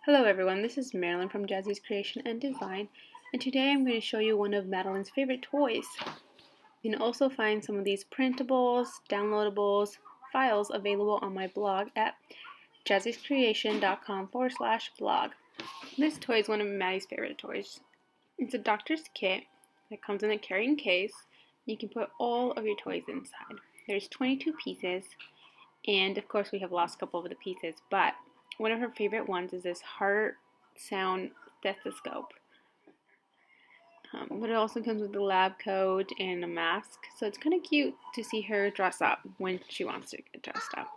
Hello everyone, this is Marilyn from Jazzy's Creation and Design, and today I'm going to show you one of Madeline's favorite toys. You can also find some of these printables, downloadables, files available on my blog at jazzyscreation.com/blog. This toy is one of Maddie's favorite toys. It's a doctor's kit that comes in a carrying case. You can put all of your toys inside. There's 22 pieces, and of course we have lost a couple of the pieces, but one of her favorite ones is this heart sound stethoscope. But it also comes with a lab coat and a mask, so it's kind of cute to see her dress up when she wants to get dressed up.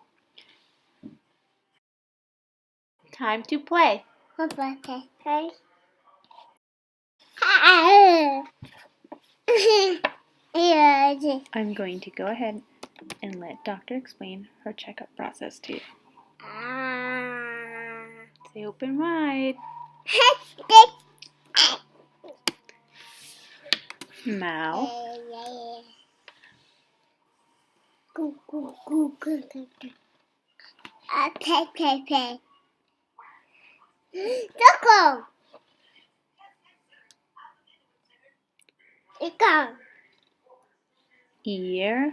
Time to play. I'm going to go ahead and let Doctor explain her checkup process to you. Say open wide. Mouth. Ear.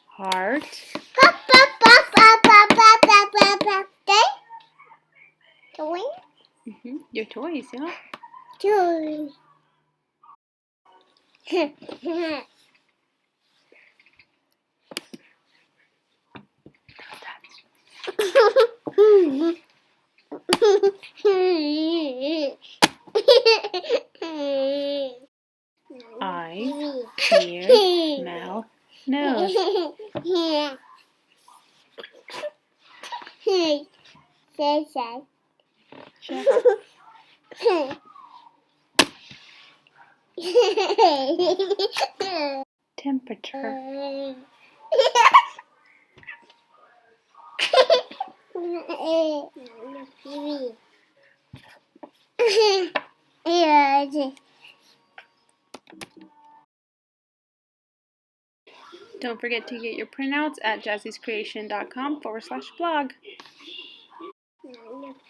Heart. Your toys, yeah. Eyes, ears, mouth, nose. Check. Temperature. Don't forget to get your printouts at jazzyscreation.com/blog.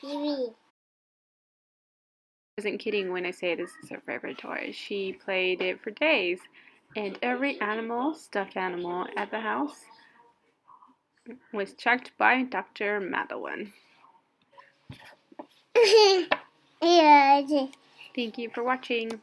I wasn't kidding when I say this is her favorite toy. She played it for days, and every animal, stuffed animal at the house was checked by Dr. Madeline. Thank you for watching.